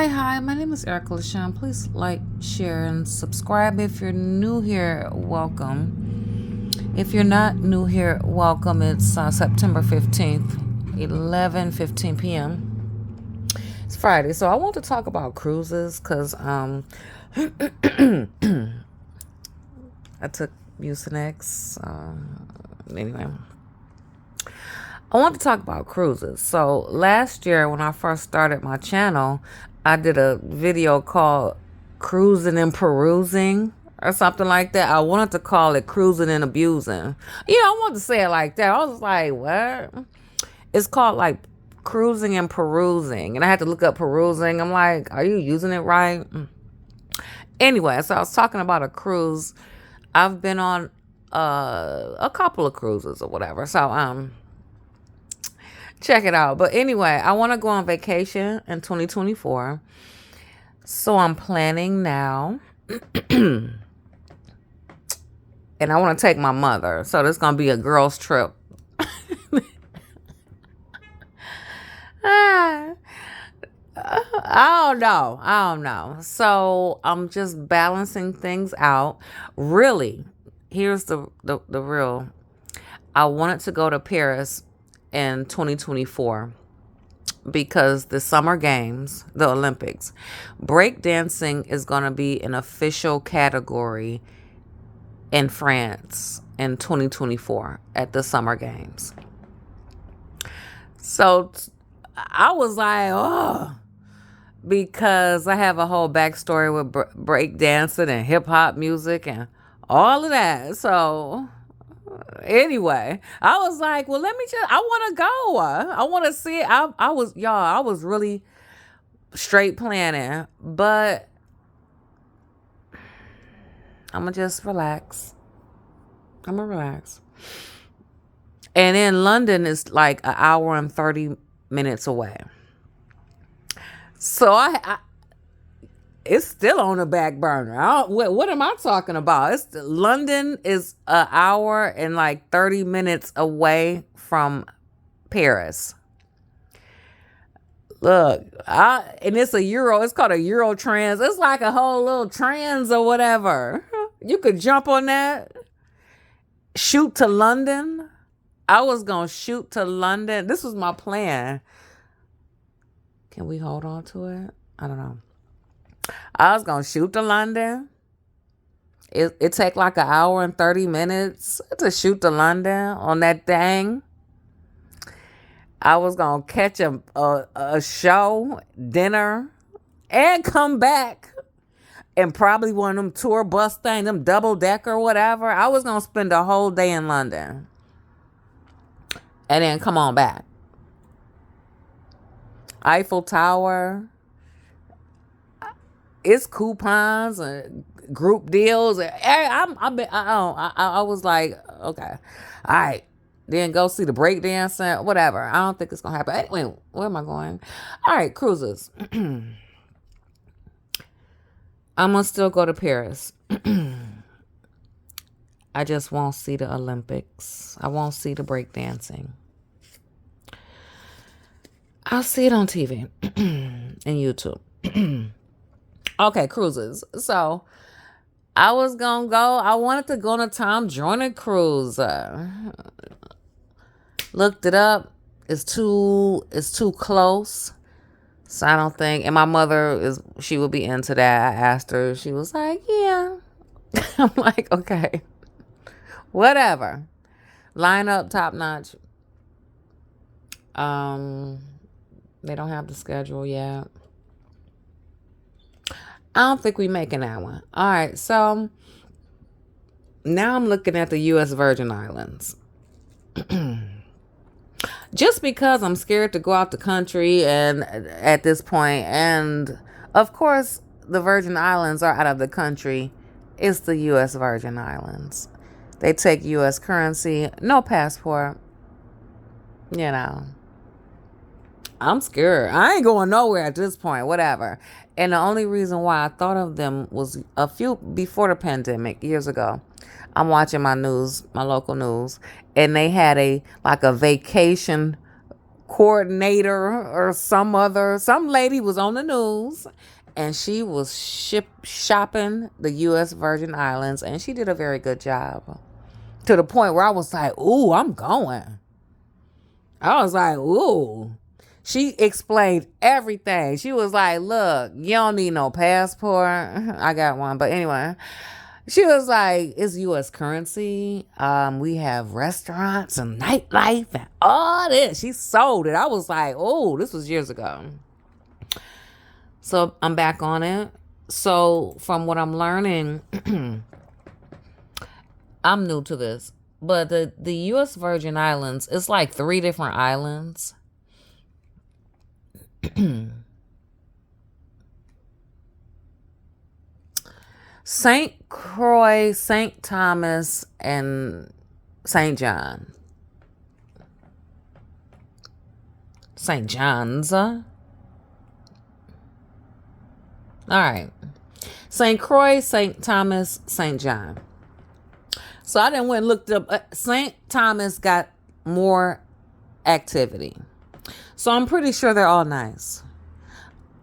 Hi, my name is Erica LaShawn. Please like, share, and subscribe. If you're new here, welcome. If you're not new here, welcome. It's September 15th, 11:15 p.m. It's Friday, so I want to talk about cruises because I took Mucinex. Anyway, I want to talk about cruises. So last year when I first started my channel, I did a video called Cruising and Perusing or something like that. I wanted to call it Cruising and Abusing. I wanted to say it like that. I was like, what? It's called like Cruising and Perusing. And I had to look up perusing. I'm like, are you using it right? Anyway, so I was talking about a cruise. I've been on a couple of cruises or whatever. So check it out. But anyway, I want to go on vacation in 2024. So I'm planning now. And I want to take my mother. So this is going to be a girls trip. I don't know. So I'm just balancing things out. Really, here's the real. I wanted to go to Paris in 2024 because the Summer Games, the Olympics, breakdancing is going to be an official category in France in 2024 at the Summer Games. So I was like, oh, because I have a whole backstory with breakdancing and hip hop music and all of that. So anyway, I was like, well, I want to go. I want to see it. I was really straight planning, but I'm going to just relax. I'm going to relax. And then London is like an hour and 30 minutes away. So it's still on the back burner. What am I talking about? London is an hour and like 30 minutes away from Paris. Look, and it's a Euro. It's called a Eurotrans. It's like a whole little trans or whatever. You could jump on that. Shoot to London. I was going to shoot to London. This was my plan. Can we hold on to it? I don't know. I was going to shoot to London. It take like an hour and 30 minutes to shoot to London on that thing. I was going to catch a show, dinner, and come back. And probably one of them tour bus things, them double-decker, whatever. I was going to spend a whole day in London. And then come on back. Eiffel Tower. It's coupons and group deals. I was like, okay, all right. Then go see the breakdancing, whatever. I don't think it's gonna happen. Anyway, where am I going? All right, cruises. I'm gonna still go to Paris. I just won't see the Olympics. I won't see the breakdancing. I'll see it on TV and YouTube. Okay, cruises. So I was gonna go. I wanted to go on a Tom Joyner cruise. Looked it up. It's too close. So I don't think. And my mother she will be into that. I asked her. She was like, yeah. I'm like, okay, whatever. Line up top notch. They don't have the schedule yet. I don't think we making that one. All right, so now I'm looking at the U.S. Virgin Islands. Just because I'm scared to go out the country and at this point, and of course the Virgin Islands are out of the country. It's the U.S. Virgin Islands. They take U.S. currency, no passport. I'm scared. I ain't going nowhere at this point, whatever. And the only reason why I thought of them was before the pandemic, years ago. I'm watching my local news, and they had a vacation coordinator or some lady was on the news, and she was shopping the U.S. Virgin Islands, and she did a very good job, to the point where I was like, ooh, I'm going. I was like, ooh. She explained everything. She was like, look, you don't need no passport. I got one. But anyway, she was like, it's U.S. currency. We have restaurants and nightlife and all this. She sold it. I was like, oh, this was years ago. So I'm back on it. So from what I'm learning, I'm new to this. But the U.S. Virgin Islands, it's like 3 different islands. St. Croix, St. Thomas, and St. John. St. John's. All right. St. Croix, St. Thomas, St. John. So I then went and looked up. St. Thomas got more activity. So I'm pretty sure they're all nice.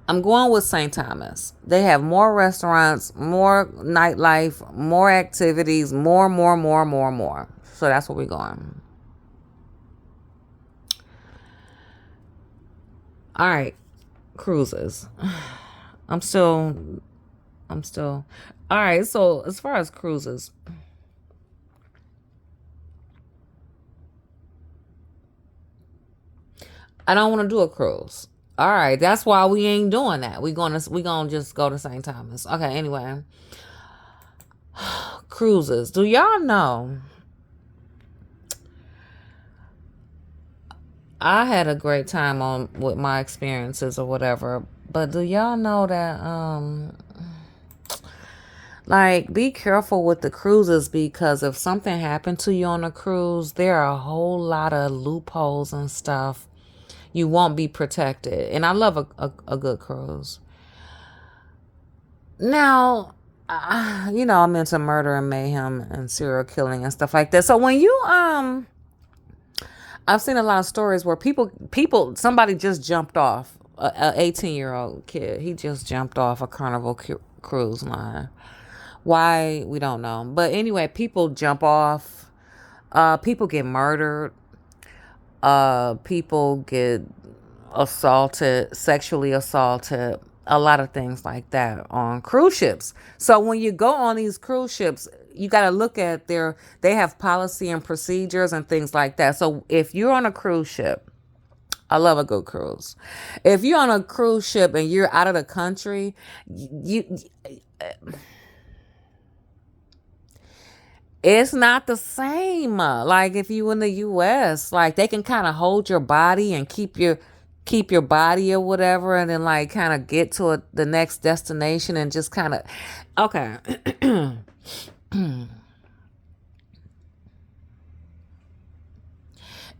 I'm going with St. Thomas. They have more restaurants, more nightlife, more activities, more. So that's where we're going. All right. Cruises. I'm still. All right. So as far as cruises, I don't want to do a cruise. All right, that's why we ain't doing that. We gonna just go to St. Thomas. Okay, anyway. Cruises. Do y'all know? I had a great time on with my experiences or whatever. But do y'all know that like, be careful with the cruises, because if something happened to you on a cruise, there are a whole lot of loopholes and stuff. You won't be protected. And I love a good cruise. Now, I'm into murder and mayhem and serial killing and stuff like that. So when you, I've seen a lot of stories where somebody just jumped off, a 18-year-old kid. He just jumped off a Carnival cruise line. Why, we don't know. But anyway, people jump off. People get murdered. People get assaulted, sexually assaulted, a lot of things like that on cruise ships. So when you go on these cruise ships, you got to look at they have policy and procedures and things like that. So if you're on a cruise ship, I love a good cruise. If you're on a cruise ship and you're out of the country, it's not the same. Like if you in the U.S., like they can kind of hold your body and keep your body or whatever, and then like kind of get to the next destination and just kind of, okay.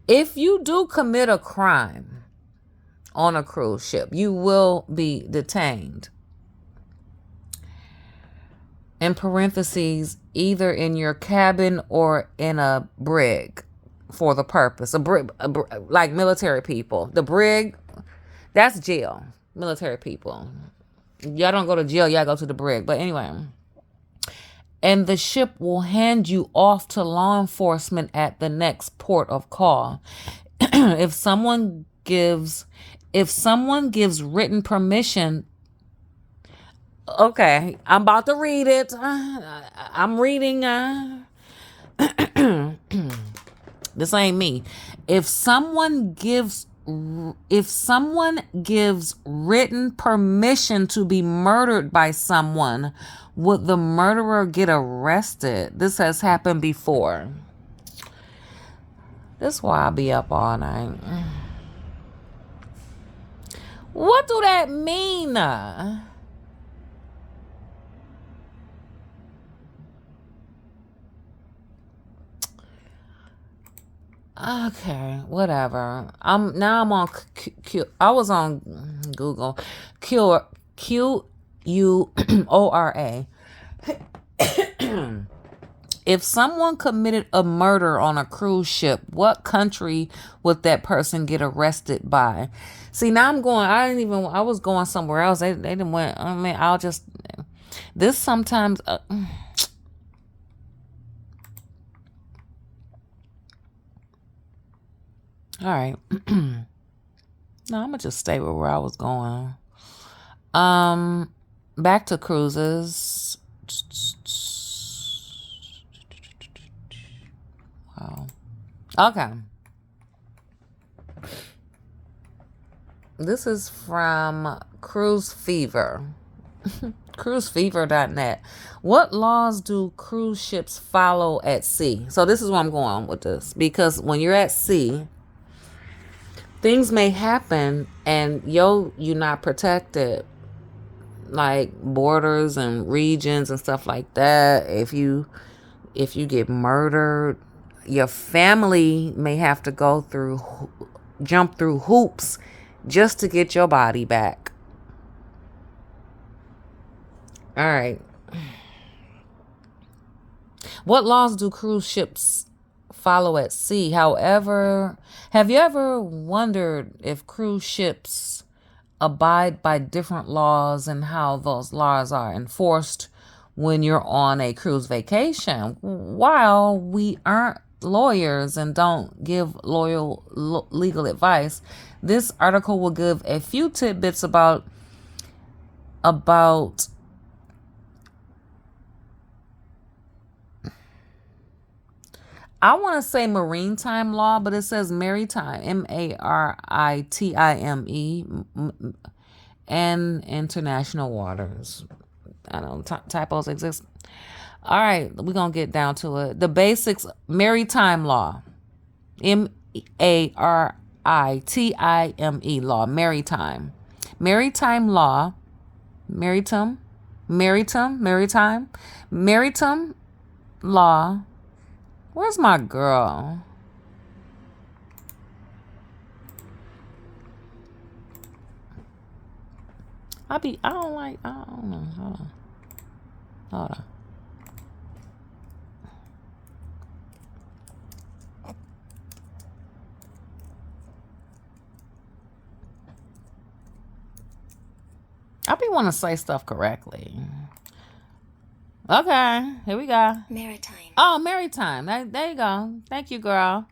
If you do commit a crime on a cruise ship, you will be detained. In parentheses, either in your cabin or in a brig for the purpose. Like military people. The brig, that's jail. Military people. Y'all don't go to jail, y'all go to the brig. But anyway. And the ship will hand you off to law enforcement at the next port of call. If someone gives written permission. Okay, I'm about to read it. I'm reading. This ain't me. If someone gives written permission to be murdered by someone, would the murderer get arrested? This has happened before. That's why I'll be up all night. What do that mean? Okay, whatever. I'm on I was on Google. QUORA. If someone committed a murder on a cruise ship, what country would that person get arrested by? See, now I'm going, I was going somewhere else. They didn't went, I mean, I'll just, this sometimes, all right. No, I'm gonna just stay with where I was going. Back to cruises. Wow. Okay. This is from Cruise Fever. Cruisefever.net. What laws do cruise ships follow at sea? So this is where I'm going with this. Because when you're at sea, things may happen and you're not protected, like borders and regions and stuff like that. If you get murdered, your family may have to jump through hoops just to get your body back. All right. What laws do cruise ships follow at sea? However, have you ever wondered if cruise ships abide by different laws and how those laws are enforced when you're on a cruise vacation? While we aren't lawyers and don't give legal advice, this article will give a few tidbits about I want to say maritime law, but it says maritime, maritime, and international waters. I don't know, typos exist. All right, we're going to get down to it. The basics, maritime law, maritime law, maritime. Maritime law, maritime law. Where's my girl? I don't know. Hold on. I be want to say stuff correctly. Okay, here we go. Maritime. Oh, maritime. There you go. Thank you, girl.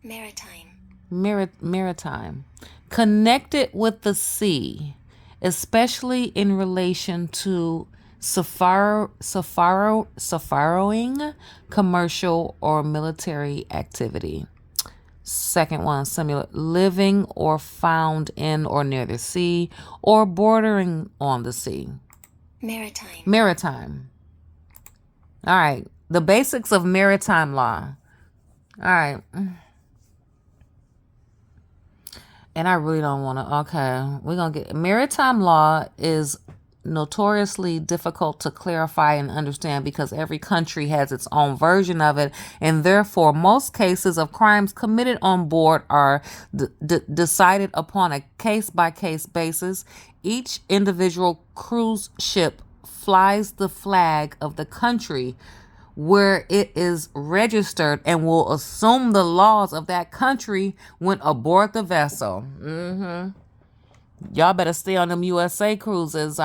Maritime. Maritime. Connected with the sea, especially in relation to safaring, commercial or military activity. Second one, similar, living or found in or near the sea or bordering on the sea. Maritime. All right. The basics of maritime law. All right. And I really don't want to. Okay. We're going to get. Maritime law is notoriously difficult to clarify and understand because every country has its own version of it, and therefore most cases of crimes committed on board are decided upon a case-by-case basis. Each individual cruise ship flies the flag of the country where it is registered and will assume the laws of that country when aboard the vessel. Y'all better stay on them USA cruises.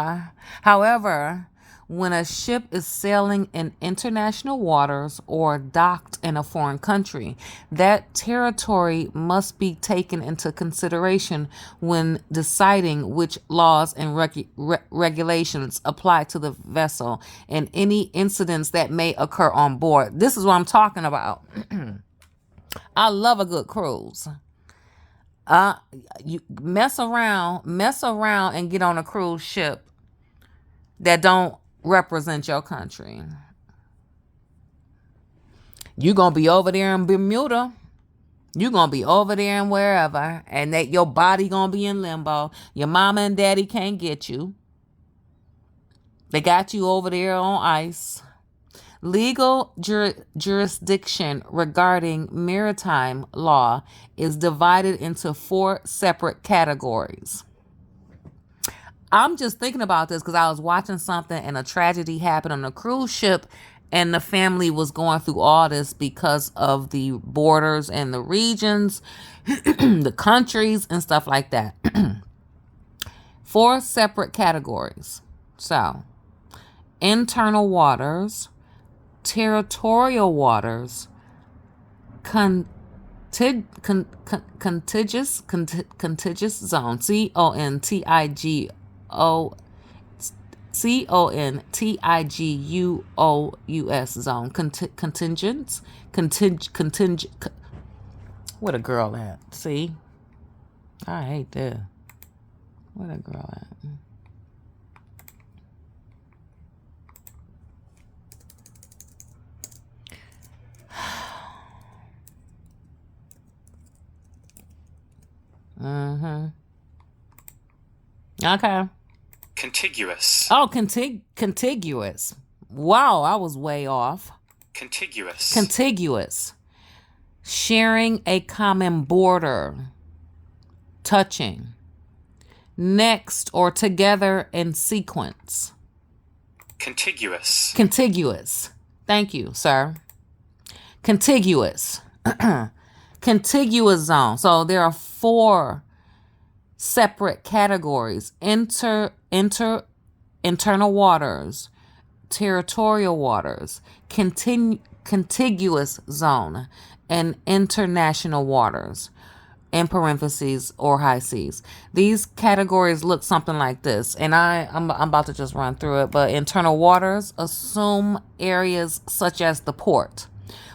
However, when a ship is sailing in international waters or docked in a foreign country, that territory must be taken into consideration when deciding which laws and regulations apply to the vessel and any incidents that may occur on board. This is what I'm talking about. I love a good cruise. You mess around and get on a cruise ship that don't represent your country. You're going to be over there in Bermuda. You're going to be over there and wherever. And that your body going to be in limbo. Your mama and daddy can't get you. They got you over there on ice. Legal jurisdiction regarding maritime law is divided into 4 separate categories. I'm just thinking about this because I was watching something and a tragedy happened on a cruise ship And the family was going through all this because of the borders and the regions, the countries, and stuff like that. 4 separate categories. So, internal waters, territorial waters, contiguous zone, contiguous zone, contingent. What a girl at? See, I hate that. What a girl at? Okay. Contiguous. Oh, contiguous. Wow, I was way off. Contiguous. Contiguous. Sharing a common border. Touching. Next or together in sequence. Contiguous. Contiguous. Thank you, sir. Contiguous. Contiguous zone. So there are 4 separate categories: internal waters, territorial waters, contiguous zone, and international waters, in parentheses, or high seas. These categories look something like this, and I'm about to just run through it. But internal waters assume areas such as the port.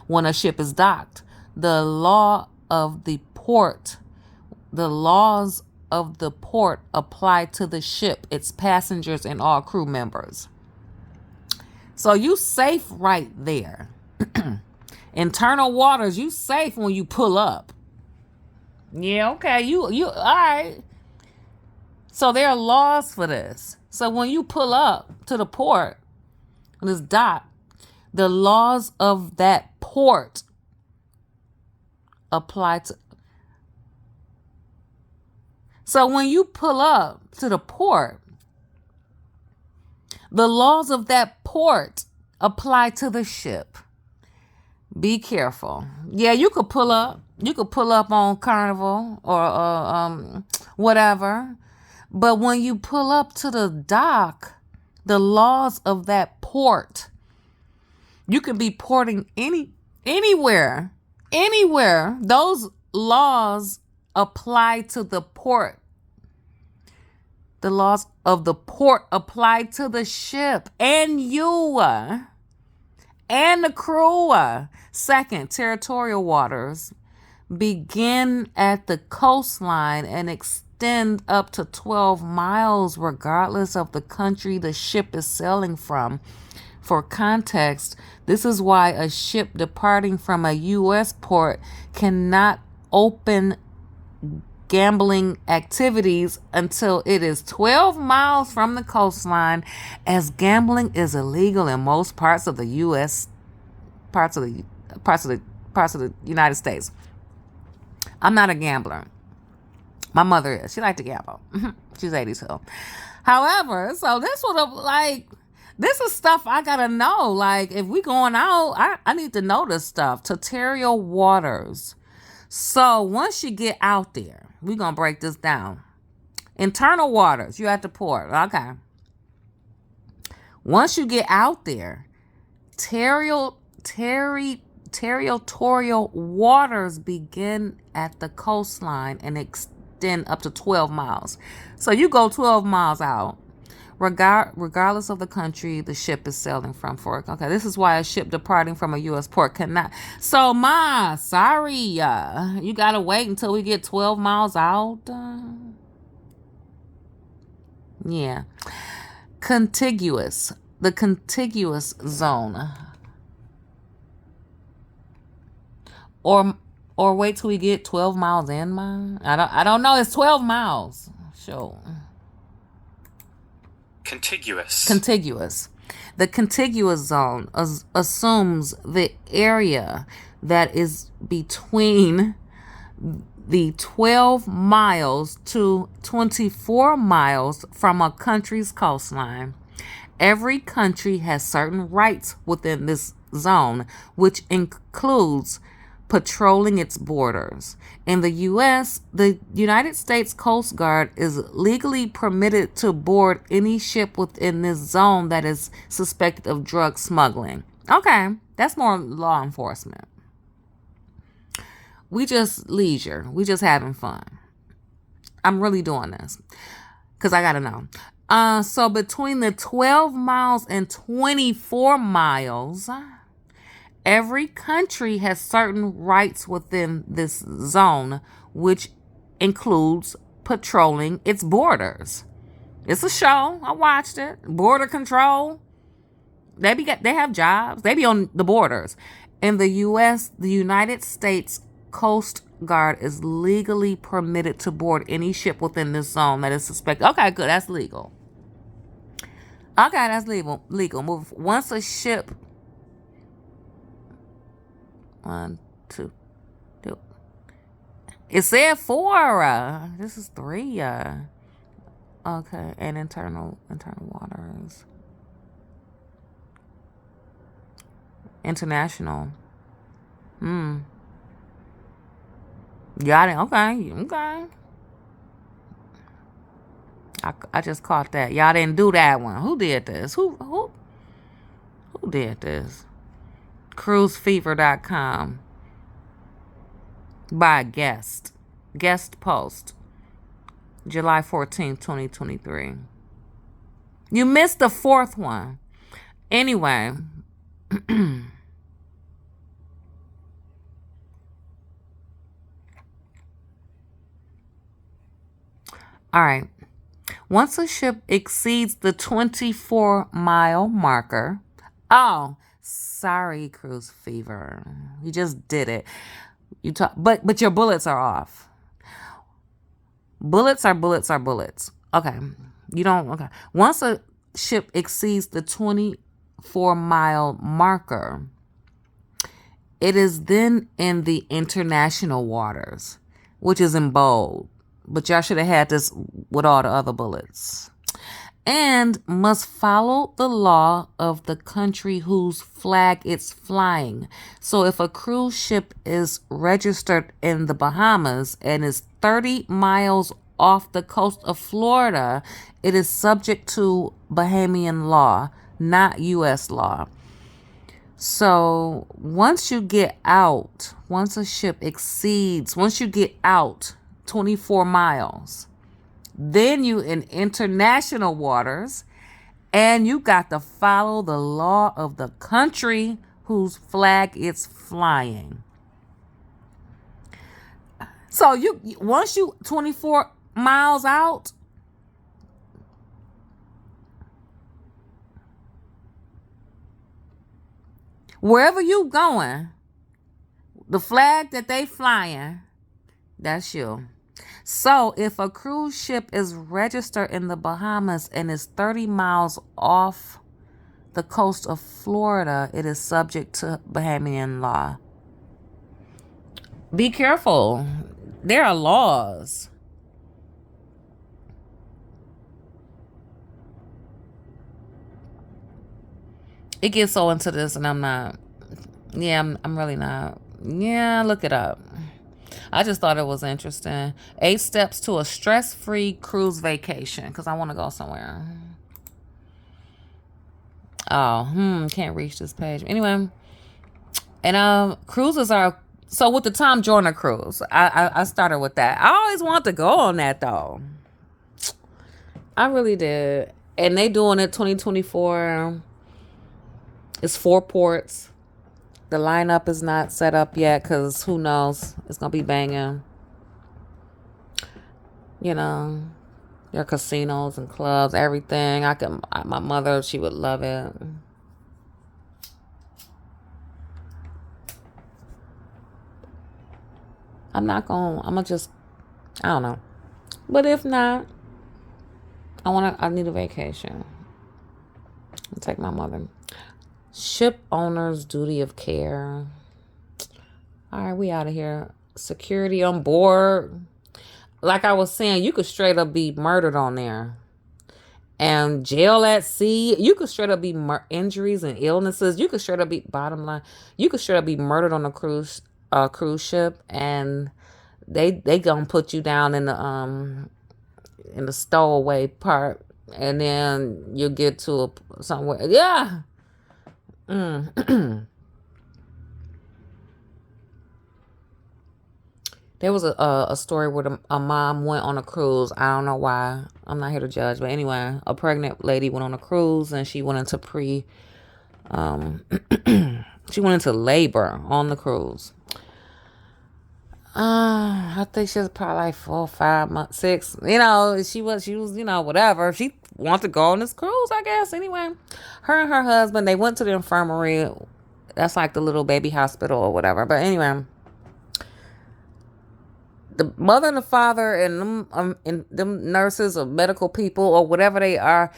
When a ship is docked, the laws of the port apply to the ship, its passengers, and all crew members. So you safe right there. Internal waters, you safe when you pull up. Yeah, okay, you all right. So there are laws for this. So when you pull up to the port, on this dock, the laws of that port apply to. So when you pull up to the port, the laws of that port apply to the ship. Be careful. Yeah, you could pull up. You could pull up on Carnival or whatever. But when you pull up to the dock, the laws of that port, you can be porting anywhere. Those laws apply to the port. The laws of the port apply to the ship and you and the crew. Second, territorial waters begin at the coastline and extend up to 12 miles regardless of the country the ship is sailing from. For context, this is why a ship departing from a U.S. port cannot open gambling activities until it is 12 miles from the coastline, as gambling is illegal in most parts of the U.S. parts of the United States. I'm not a gambler. My mother is. She liked to gamble. She's 82. However, so this is stuff I gotta know. Like, if we going out, I need to know this stuff. Territorial waters. So once you get out there, we're gonna break this down. Internal waters, you at the port. Okay. Once you get out there, territorial waters begin at the coastline and extend up to 12 miles. So you go 12 miles out, regardless of the country the ship is sailing from. Okay, this is why a ship departing from a U.S. port cannot. So, sorry, you gotta wait until we get 12 miles out. Yeah. Contiguous. The contiguous zone. Or wait till we get 12 miles in, man. I don't know. It's 12 miles. Sure. Contiguous. The contiguous zone assumes the area that is between the 12 miles to 24 miles from a country's coastline. Every country has certain rights within this zone, which includes patrolling its borders. In the U.S., the United States Coast Guard is legally permitted to board any ship within this zone that is suspected of drug smuggling. Okay, that's more law enforcement. We just leisure. We just having fun. I'm really doing this because I got to know. So between the 12 miles and 24 miles, every country has certain rights within this zone, which includes patrolling its borders. It's a show. I watched it. Border control. They have jobs. They be on the borders. In the U.S., the United States Coast Guard is legally permitted to board any ship within this zone that is suspected. Okay, good. That's legal. Okay, that's legal. Move. Once a ship. 1, 2, 2. It said 4. This is 3. Okay, and internal waters. International. Got it. Okay. I just caught that. Y'all didn't do that one. Who did this? Who did this? Cruisefever.com. By guest post. July 14th, 2023. You missed the 4th one. Anyway. All right. Once a ship exceeds the 24-mile marker. Oh, sorry, Cruise Fever. You just did it. But your bullets are off. Bullets are bullets. Okay. Okay. Once a ship exceeds the 24-mile marker, it is then in the international waters, which is in bold. But y'all should have had this with all the other bullets. And must follow the law of the country whose flag it's flying. So if a cruise ship is registered in the Bahamas and is 30 miles off the coast of Florida, it is subject to Bahamian law, not U.S. law. So once you get out 24 miles, then you in international waters, and you got to follow the law of the country whose flag it's flying. So once you 24 miles out, wherever you going, the flag that they flying, that's you. So if a cruise ship is registered in the Bahamas and is 30 miles off the coast of Florida, it is subject to Bahamian law. Be careful. There are laws. It gets so into this and I'm not. Yeah, I'm really not. Yeah, look it up. I just thought it was interesting. 8 steps to a stress-free cruise vacation. Because I want to go somewhere. Oh, can't reach this page. Anyway. And cruises are... So with the Tom Joyner cruise, I started with that. I always wanted to go on that, though. I really did. And they doing it 2024. It's 4 ports. The lineup is not set up yet because who knows? It's going to be banging. You know, there are casinos and clubs, everything. My mother, she would love it. I'm going to just, I don't know. But if not, I need a vacation. I'll take my mother. Ship owner's duty of care. All right, we out of here. Security on board. Like I was saying, you could straight up be murdered on there. And jail at sea, you could straight up be injuries and illnesses. You could straight up be, bottom line, you could straight up be murdered on a cruise ship, and they gonna put you down in the stowaway part, and then you'll get to somewhere. Yeah. There was a story where a mom went on a cruise. I don't know why. I'm not here to judge, but anyway, a pregnant lady went on a cruise, and she went into she went into labor on the cruise. I think she was probably like 4, 5 months, 6. She was, whatever. She wanted to go on this cruise, I guess. Anyway, her and her husband, they went to the infirmary. That's like the little baby hospital or whatever. But anyway, the mother and the father and them nurses or medical people or whatever they are,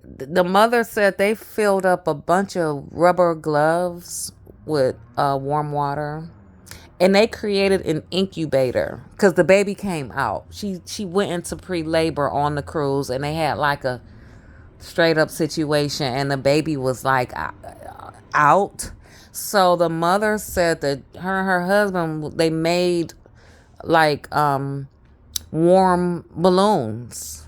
the mother said they filled up a bunch of rubber gloves with warm water. And they created an incubator because the baby came out. She went into pre-labor on the cruise, and they had like a straight up situation, and the baby was like out. So the mother said that her and her husband, they made like warm balloons.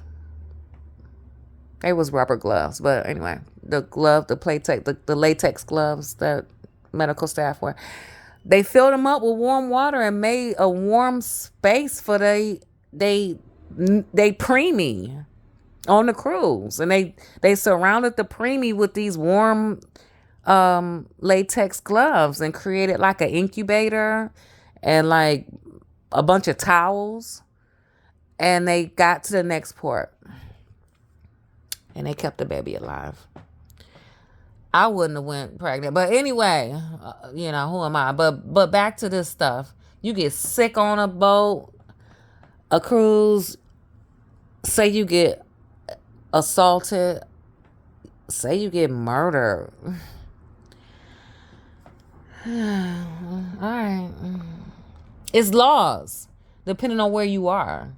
They was rubber gloves, but anyway, the latex gloves that medical staff wear. They filled them up with warm water and made a warm space for they preemie on the cruise, and they surrounded the preemie with these warm latex gloves and created like an incubator and like a bunch of towels, and they got to the next port, and they kept the baby alive. I wouldn't have went pregnant. But anyway, who am I? But back to this stuff. You get sick on a boat, a cruise. Say you get assaulted. Say you get murdered. All right. It's laws, depending on where you are.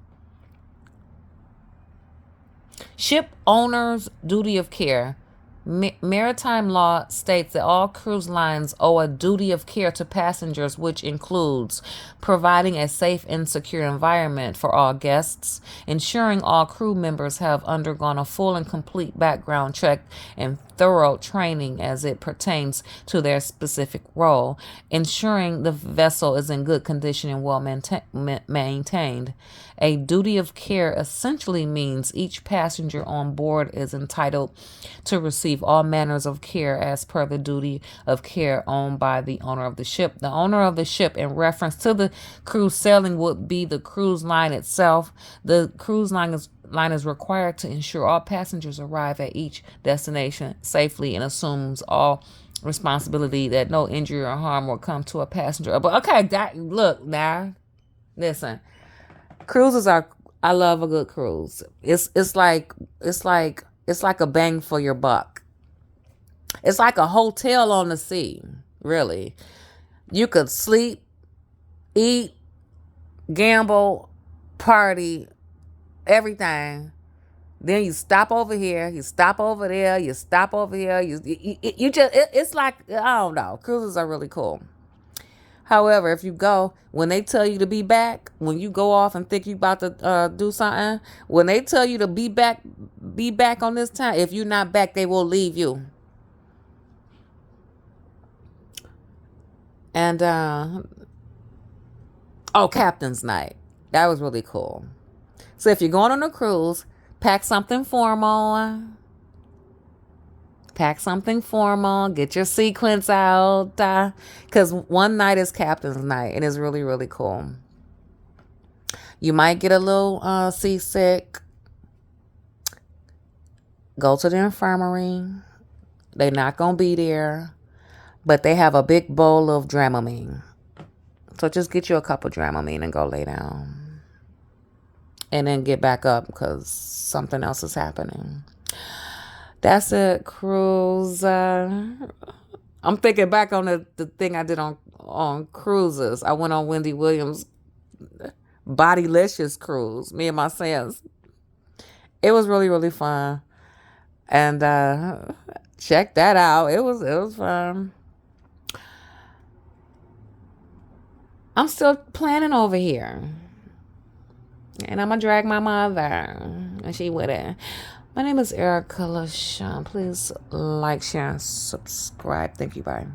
Ship owners' duty of care. Maritime law states that all cruise lines owe a duty of care to passengers, which includes providing a safe and secure environment for all guests, ensuring all crew members have undergone a full and complete background check and thorough training as it pertains to their specific role, ensuring the vessel is in good condition and well maintained. A duty of care essentially means each passenger on board is entitled to receive all manners of care as per the duty of care owned by the owner of the ship. The owner of the ship, in reference to the cruise sailing, would be the cruise line itself. The cruise line is required to ensure all passengers arrive at each destination safely and assumes all responsibility that no injury or harm will come to a passenger. But okay, look now, listen. Cruises are. I love a good cruise. It's like a bang for your buck. It's like a hotel on the sea. Really, you could sleep, eat, gamble, party, everything. Then you stop over here, you stop over there, you stop over here. You just it's like, I don't know. Cruises are really cool. However, if you go, when they tell you to be back, when you go off and think you about to do something, when they tell you to be back on this time, if you're not back, they will leave you. And, Captain's Night. That was really cool. So if you're going on a cruise, pack something formal. Get your sequins out, because one night is Captain's Night, and it's really, really cool. You might get a little seasick. Go to the infirmary. They're not going to be there, but they have a big bowl of Dramamine. So just get you a cup of Dramamine and go lay down. And then get back up because something else is happening. That's it, cruise. I'm thinking back on the thing I did on cruises. I went on Wendy Williams' Bodylicious cruise, me and my sons. It was really, really fun. And check that out. It was fun. I'm still planning over here. And I'm gonna drag my mother. And she with it. My name is Erica LaShawn. Please like, share, and subscribe. Thank you. Bye.